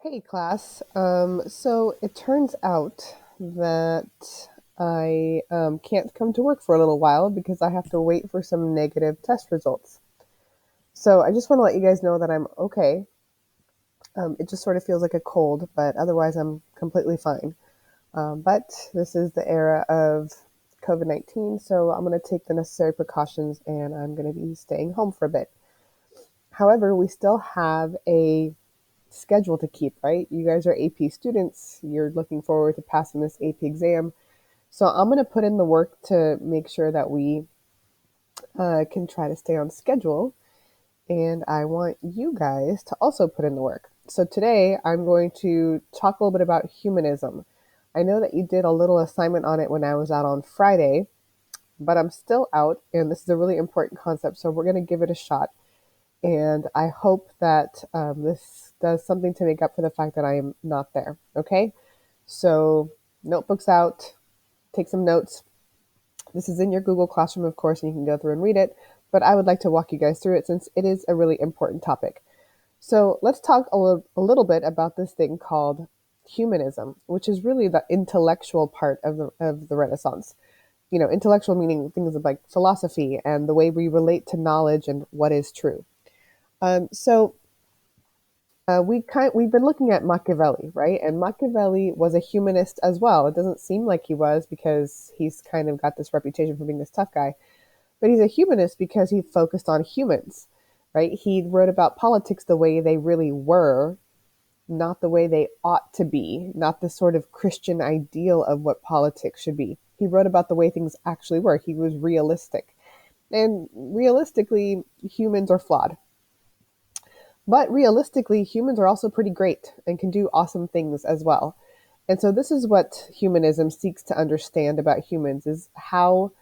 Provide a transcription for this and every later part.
Hey class. So it turns out that I can't come to work for a little while because I have to wait for some negative test results. So I just want to let you guys know that I'm okay. It just sort of feels like a cold, but otherwise I'm completely fine. But this is the era of COVID-19, so I'm going to take the necessary precautions and I'm going to be staying home for a bit. However, we still have a schedule to keep, right? You guys are AP students. You're looking forward to passing this AP exam. So I'm going to put in the work to make sure that we can try to stay on schedule. And I want you guys to also put in the work. So today I'm going to talk a little bit about humanism. I know that you did a little assignment on it when I was out on Friday, but I'm still out, and this is a really important concept. So we're going to give it a shot. And I hope that this does something to make up for the fact that I am not there. Okay? So, notebooks out, take some notes. This is in your Google Classroom, of course, and you can go through and read it. But I would like to walk you guys through it since it is a really important topic. So, let's talk a little bit about this thing called humanism, which is really the intellectual part of the Renaissance. Intellectual meaning things like philosophy and the way we relate to knowledge and what is true. We've been looking at Machiavelli, right? And Machiavelli was a humanist as well. It doesn't seem like he was because he's kind of got this reputation for being this tough guy, but he's a humanist because he focused on humans, right? He wrote about politics the way they really were, not the way they ought to be, not the sort of Christian ideal of what politics should be. He wrote about the way things actually were. He was realistic. And realistically, humans are flawed. But realistically, humans are also pretty great and can do awesome things as well. And so this is what humanism seeks to understand about humans is how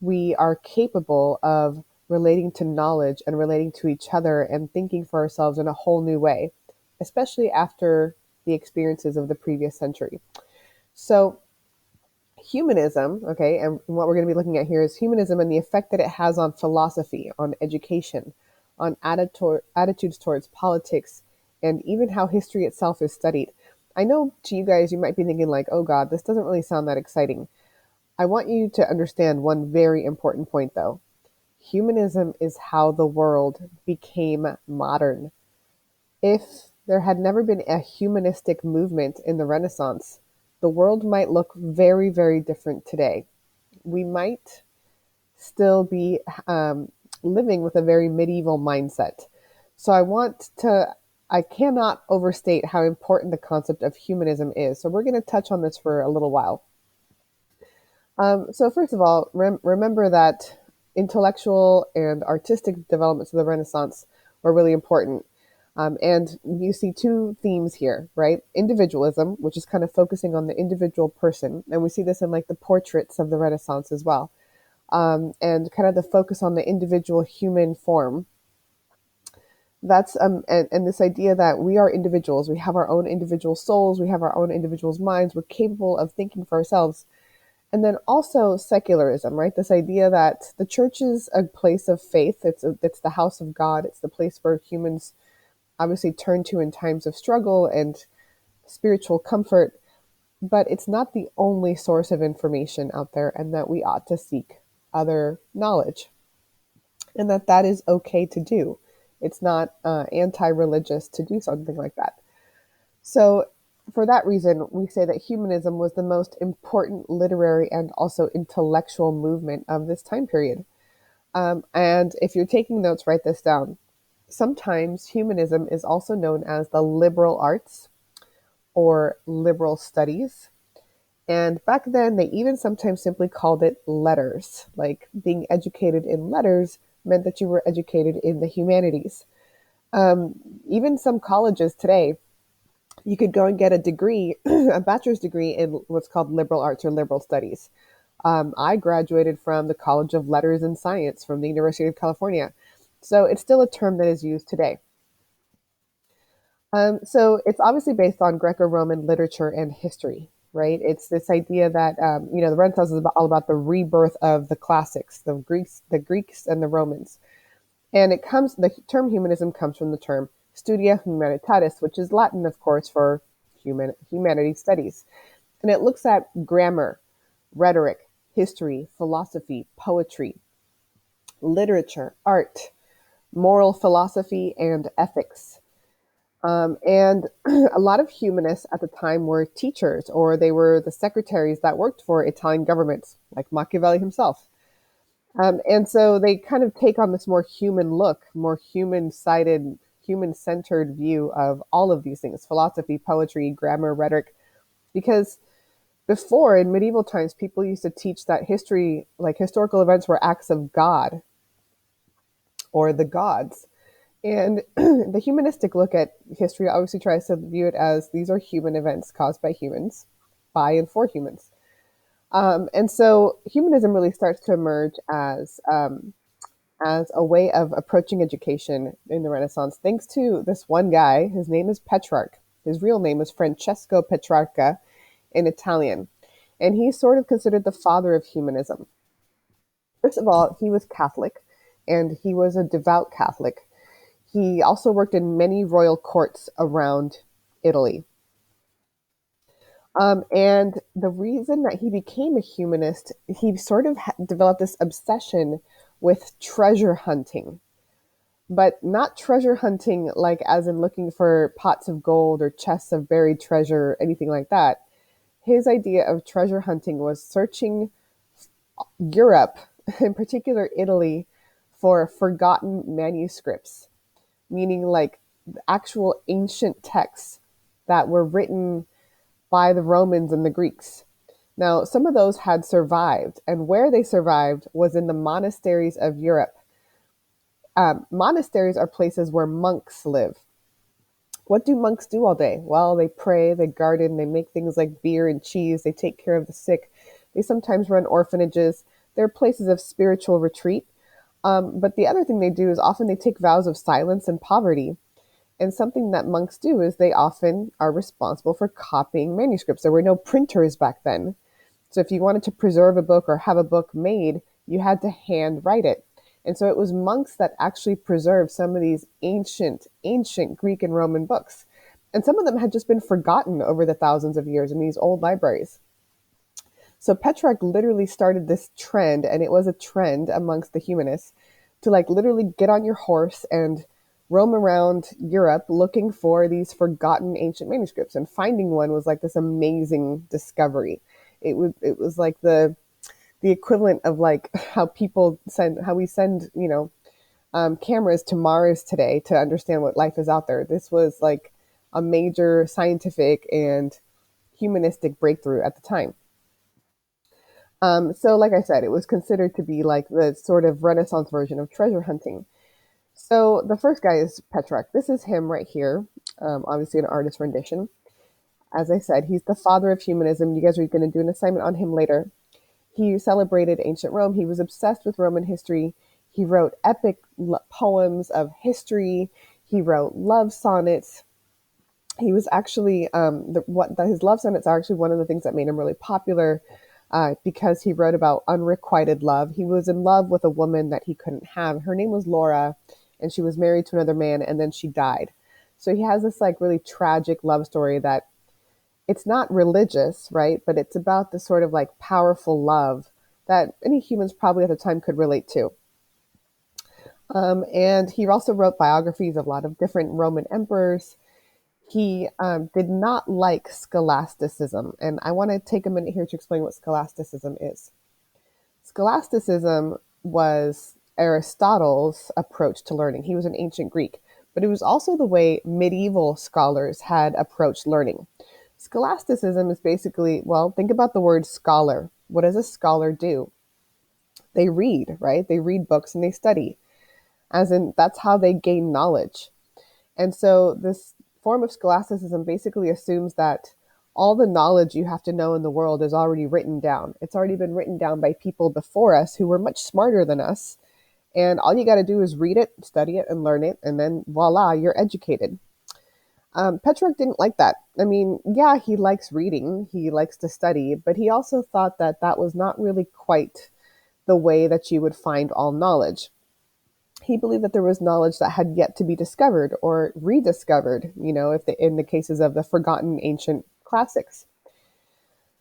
we are capable of relating to knowledge and relating to each other and thinking for ourselves in a whole new way, especially after the experiences of the previous century. So humanism, okay, and what we're going to be looking at here is humanism and the effect that it has on philosophy, on education, on attitudes towards politics, and even how history itself is studied. I know to you guys, you might be thinking, like, oh God, this doesn't really sound that exciting. I want you to understand one very important point, though. Humanism is how the world became modern. If there had never been a humanistic movement in the Renaissance, the world might look very, very different today. We might still be living with a very medieval mindset. So I cannot overstate how important the concept of humanism is. So we're going to touch on this for a little while. So first of all, remember that intellectual and artistic developments of the Renaissance were really important. And you see two themes here, right? Individualism, which is kind of focusing on the individual person. And we see this in like the portraits of the Renaissance as well. And kind of the focus on the individual human form. And this idea that we are individuals, we have our own individual souls, we have our own individuals' minds, we're capable of thinking for ourselves. And then also secularism, right? This idea that the church is a place of faith. It's the house of God. It's the place where humans obviously turn to in times of struggle and spiritual comfort. But it's not the only source of information out there, and that we ought to seek other knowledge, and that is okay to do. It's not anti-religious to do something like that. So for that reason, we say that humanism was the most important literary and also intellectual movement of this time period. And if you're taking notes, write this down. Sometimes humanism is also known as the liberal arts or liberal studies. And back then, they even sometimes simply called it letters. Like being educated in letters meant that you were educated in the humanities. Um, Even some colleges today, you could go and get a degree, a bachelor's degree in what's called liberal arts or liberal studies. I graduated from the College of Letters and Science from the University of California. So it's still a term that is used today. So it's obviously based on Greco-Roman literature and history, right? It's this idea that the Renaissance is all about the rebirth of the classics, the Greeks and the Romans, and the term humanism comes from the term Studia Humanitatis, which is Latin, of course, for humanity studies. And it looks at grammar, rhetoric, history, philosophy, poetry, literature, art, moral philosophy, and ethics. And a lot of humanists at the time were teachers, or they were the secretaries that worked for Italian governments, like Machiavelli himself. And so they kind of take on this more human look, more human sided, human centered view of all of these things: philosophy, poetry, grammar, rhetoric. Because before, in medieval times, people used to teach that history, like historical events, were acts of God or the gods. And the humanistic look at history obviously tries to view it as these are human events caused by humans, by and for humans. And so humanism really starts to emerge as a way of approaching education in the Renaissance, thanks to this one guy. His name is Petrarch. His real name is Francesco Petrarca in Italian. And he's sort of considered the father of humanism. First of all, he was Catholic, and he was a devout Catholic. He also worked in many royal courts around Italy. And the reason that he became a humanist, he sort of developed this obsession with treasure hunting, but not treasure hunting like as in looking for pots of gold or chests of buried treasure or anything like that. His idea of treasure hunting was searching Europe, in particular Italy, for forgotten manuscripts, meaning like actual ancient texts that were written by the Romans and the Greeks. Now, some of those had survived, and where they survived was in the monasteries of Europe. Monasteries are places where monks live. What do monks do all day? Well, they pray, they garden, they make things like beer and cheese, they take care of the sick, they sometimes run orphanages. They're places of spiritual retreat. But the other thing they do is often they take vows of silence and poverty. And something that monks do is they often are responsible for copying manuscripts. There were no printers back then. So if you wanted to preserve a book or have a book made, you had to hand write it. And so it was monks that actually preserved some of these ancient Greek and Roman books. And some of them had just been forgotten over the thousands of years in these old libraries. So Petrarch literally started this trend, and it was a trend amongst the humanists, to like literally get on your horse and roam around Europe looking for these forgotten ancient manuscripts. And finding one was like this amazing discovery. It was like the equivalent of like how we send cameras to Mars today to understand what life is out there. This was like a major scientific and humanistic breakthrough at the time. So, like I said, it was considered to be like the sort of Renaissance version of treasure hunting. So, the first guy is Petrarch. This is him right here, obviously, an artist rendition. As I said, he's the father of humanism. You guys are going to do an assignment on him later. He celebrated ancient Rome. He was obsessed with Roman history. He wrote epic poems of history. He wrote love sonnets. He was actually his love sonnets are actually one of the things that made him really popular, because he wrote about unrequited love. He was in love with a woman that he couldn't have. Her name was Laura, and she was married to another man, and then she died. So he has this like really tragic love story that it's not religious, right? But it's about the sort of like powerful love that any humans probably at the time could relate to. And he also wrote biographies of a lot of different Roman emperors. He did not like scholasticism. And I want to take a minute here to explain what scholasticism is. Scholasticism was Aristotle's approach to learning. He was an ancient Greek, but it was also the way medieval scholars had approached learning. Scholasticism is basically, well, think about the word scholar. What does a scholar do? They read, right? They read books and they study, as in that's how they gain knowledge. And so this form of scholasticism basically assumes that all the knowledge you have to know in the world is already written down. It's already been written down by people before us who were much smarter than us. And all you got to do is read it, study it, and learn it. And then voila, you're educated. Petrarch didn't like that. I mean, yeah, he likes reading, he likes to study, but he also thought that that was not really quite the way that you would find all knowledge. He believed that there was knowledge that had yet to be discovered or rediscovered, if in the cases of the forgotten ancient classics.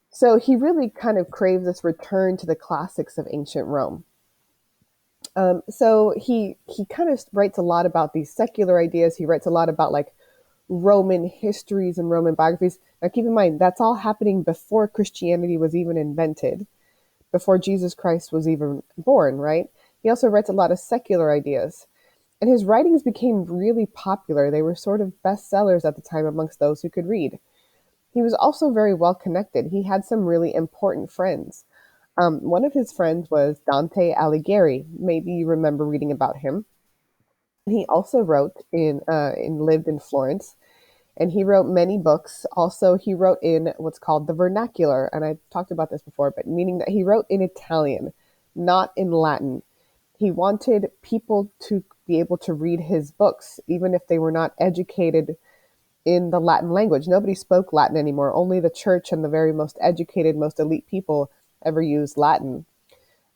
So he really kind of craved this return to the classics of ancient Rome. So he kind of writes a lot about these secular ideas. He writes a lot about like Roman histories and Roman biographies. Now, keep in mind that's all happening before Christianity was even invented, before Jesus Christ was even born. Right? He also writes a lot of secular ideas, and his writings became really popular. They were sort of bestsellers at the time amongst those who could read. He was also very well connected. He had some really important friends. One of his friends was Dante Alighieri. Maybe you remember reading about him. He also wrote in lived in Florence, and he wrote many books. Also, he wrote in what's called the vernacular, and I talked about this before, but meaning that he wrote in Italian, not in Latin. He wanted people to be able to read his books, even if they were not educated in the Latin language. Nobody spoke Latin anymore. Only the church and the very most educated, most elite people ever used Latin.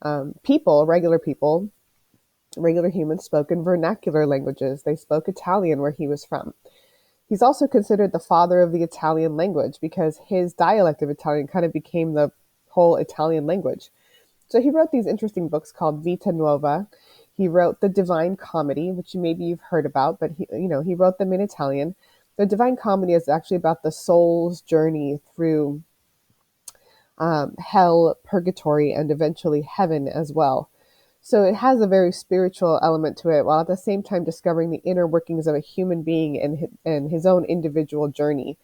Regular people, regular humans spoke in vernacular languages. They spoke Italian where he was from. He's also considered the father of the Italian language because his dialect of Italian kind of became the whole Italian language. So he wrote these interesting books called Vita Nuova. He wrote the Divine Comedy, which maybe you've heard about, but he wrote them in Italian. The Divine Comedy is actually about the soul's journey through hell, purgatory, and eventually heaven as well. So it has a very spiritual element to it, while at the same time discovering the inner workings of a human being and his own individual journey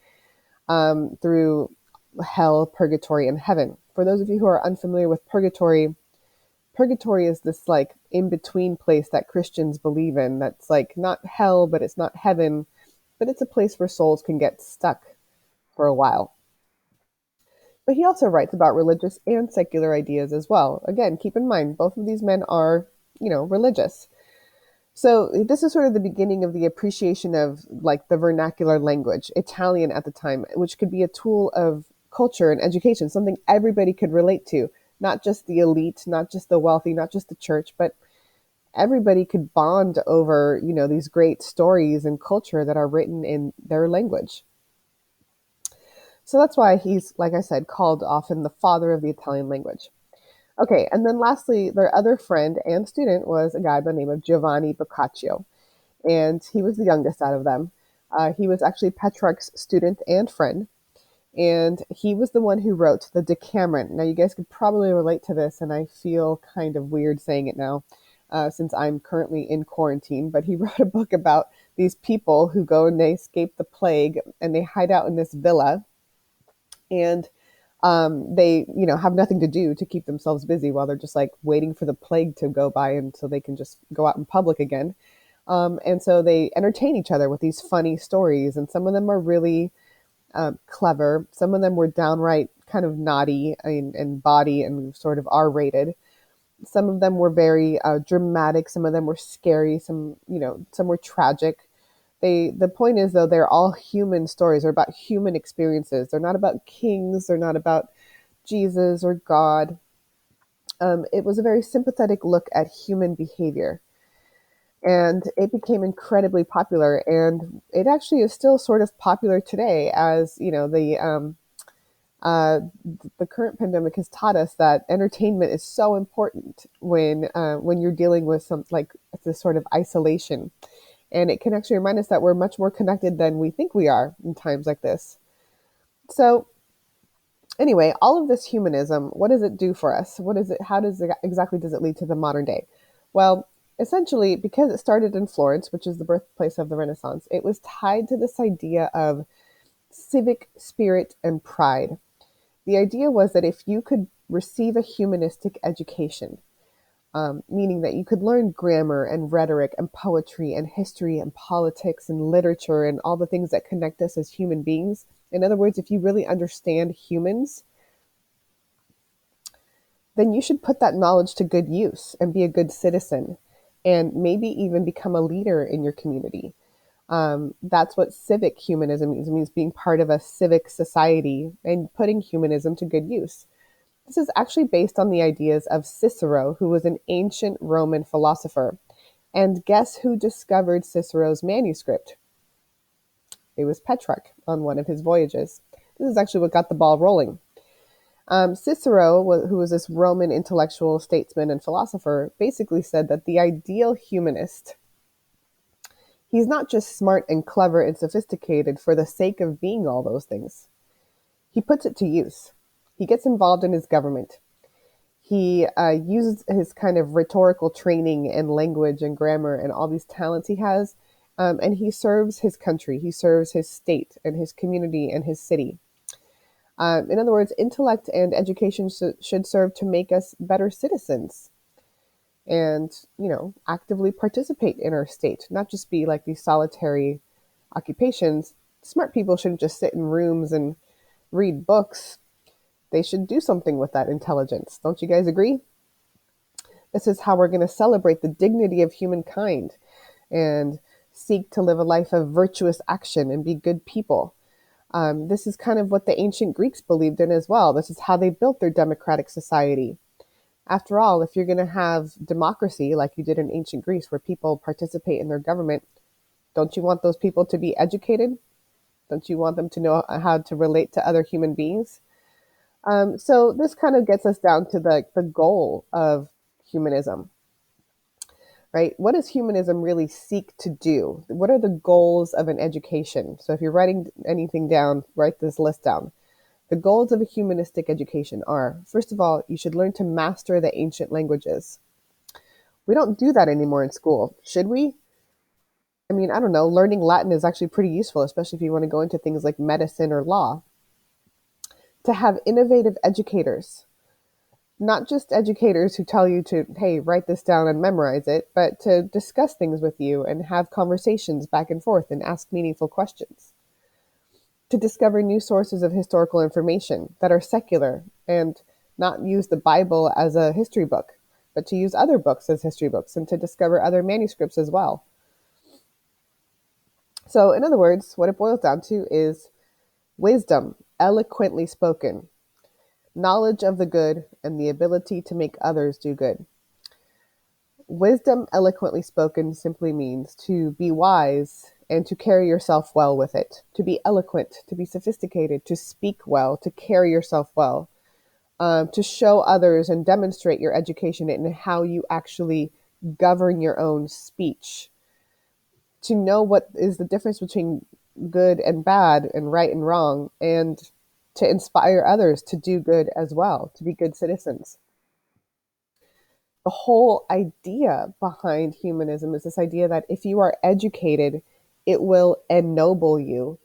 through hell, purgatory, and heaven. For those of you who are unfamiliar with purgatory, purgatory is this like in between place that Christians believe in. That's like not hell, but it's not heaven, but it's a place where souls can get stuck for a while. But he also writes about religious and secular ideas as well. Again, keep in mind, both of these men are, religious. So this is sort of the beginning of the appreciation of like the vernacular language, Italian at the time, which could be a tool of culture and education, something everybody could relate to, not just the elite, not just the wealthy, not just the church, but everybody could bond over, these great stories and culture that are written in their language. So that's why he's, like I said, called often the father of the Italian language. Okay, and then lastly, their other friend and student was a guy by the name of Giovanni Boccaccio, and he was the youngest out of them. He was actually Petrarch's student and friend, and he was the one who wrote the Decameron. Now, you guys could probably relate to this, and I feel kind of weird saying it now since I'm currently in quarantine, but he wrote a book about these people who go and they escape the plague, and they hide out in this villa, and they have nothing to do to keep themselves busy while they're just like waiting for the plague to go by and so they can just go out in public again. And so they entertain each other with these funny stories, and some of them are really clever. Some of them were downright kind of naughty and bawdy and sort of R-rated. Some of them were very dramatic. Some of them were scary. Some were tragic. The point is though, they're all human stories. They're about human experiences. They're not about kings. They're not about Jesus or God. It was a very sympathetic look at human behavior, and it became incredibly popular. And it actually is still sort of popular today, as uh, the current pandemic has taught us that entertainment is so important when you're dealing with some like this sort of isolation. And it can actually remind us that we're much more connected than we think we are in times like this. So, anyway, all of this humanism, what does it do for us? What is it? How does it exactly does it lead to the modern day? Well, essentially, because it started in Florence, which is the birthplace of the Renaissance, it was tied to this idea of civic spirit and pride. The idea was that if you could receive a humanistic education, meaning that you could learn grammar and rhetoric and poetry and history and politics and literature and all the things that connect us as human beings. In other words, if you really understand humans, then you should put that knowledge to good use and be a good citizen and maybe even become a leader in your community. That's what civic humanism means. It means being part of a civic society and putting humanism to good use. This is actually based on the ideas of Cicero, who was an ancient Roman philosopher. And guess who discovered Cicero's manuscript? It was Petrarch on one of his voyages. This is actually what got the ball rolling. Cicero, who was this Roman intellectual, statesman, and philosopher, basically said that the ideal humanist, he's not just smart and clever and sophisticated for the sake of being all those things. He puts it to use. He gets involved in his government. He uses his kind of rhetorical training and language and grammar and all these talents he has, and he serves his country. He serves his state and his community and his city. In other words, intellect and education should serve to make us better citizens and, actively participate in our state, not just be like these solitary occupations. Smart people shouldn't just sit in rooms and read books. They should do something with that intelligence. Don't you guys agree? This is how we're going to celebrate the dignity of humankind and seek to live a life of virtuous action and be good people. This is kind of what the ancient Greeks believed in as well. This is how they built their democratic society. After all, if you're going to have democracy like you did in ancient Greece, where people participate in their government, don't you want those people to be educated? Don't you want them to know how to relate to other human beings? So this kind of gets us down to the goal of humanism, right? What does humanism really seek to do? What are the goals of an education? So if you're writing anything down, write this list down. The goals of a humanistic education are, first of all, you should learn to master the ancient languages. We don't do that anymore in school. Should we? I mean, I don't know. Learning Latin is actually pretty useful, especially if you want to go into things like medicine or law. To have innovative educators, not just educators who tell you to, hey, write this down and memorize it, but to discuss things with you and have conversations back and forth and ask meaningful questions. To discover new sources of historical information that are secular and not use the Bible as a history book, but to use other books as history books and to discover other manuscripts as well. So, in other words, what it boils down to is wisdom, eloquently spoken, knowledge of the good, and the ability to make others do good. Wisdom, eloquently spoken, simply means to be wise and to carry yourself well with it. To be eloquent, to be sophisticated, to speak well, to carry yourself well, to show others and demonstrate your education and how you actually govern your own speech. To know what is the difference between good and bad and right and wrong, and to inspire others to do good as well, to be good citizens. The whole idea behind humanism is this idea that if you are educated, it will ennoble you,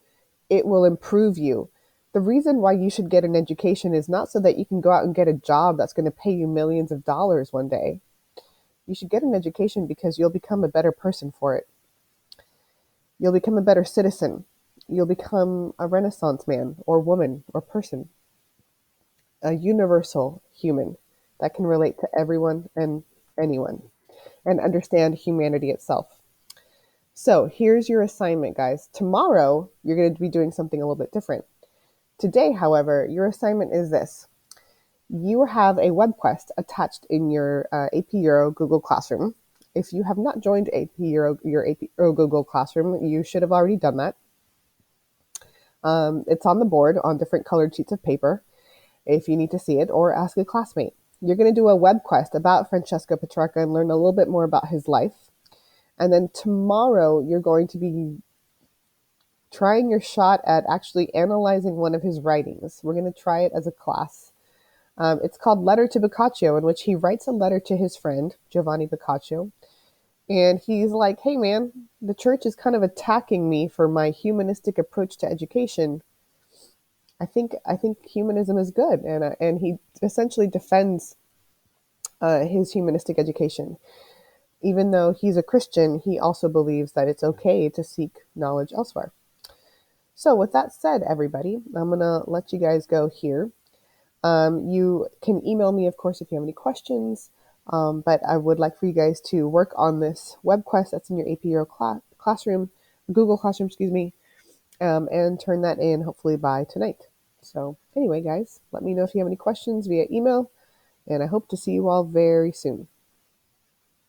it will improve you. The reason why you should get an education is not so that you can go out and get a job that's going to pay you millions of dollars one day. You should get an education because you'll become a better person for it. You'll become a better citizen. You'll become a Renaissance man or woman or person, a universal human that can relate to everyone and anyone and understand humanity itself. So here's your assignment, guys. Tomorrow, you're going to be doing something a little bit different. Today, however, your assignment is this. You have a web quest attached in your AP Euro Google Classroom. If you have not joined your AP Euro Google Classroom, you should have already done that. It's on the board on different colored sheets of paper if you need to see it, or ask a classmate. You're going to do a web quest about Francesco Petrarca and learn a little bit more about his life. And then tomorrow, you're going to be trying your shot at actually analyzing one of his writings. We're going to try it as a class. It's called Letter to Boccaccio, in which he writes a letter to his friend, Giovanni Boccaccio. And he's like, hey, man, the church is kind of attacking me for my humanistic approach to education. I think humanism is good, and he essentially defends his humanistic education. Even though he's a Christian, he also believes that it's okay to seek knowledge elsewhere. So, with that said, everybody, I'm gonna let you guys go here. You can email me, of course, if you have any questions. But I would like for you guys to work on this web quest that's in your AP Euro classroom, Google Classroom, excuse me, and turn that in hopefully by tonight. So anyway, guys, let me know if you have any questions via email, and I hope to see you all very soon.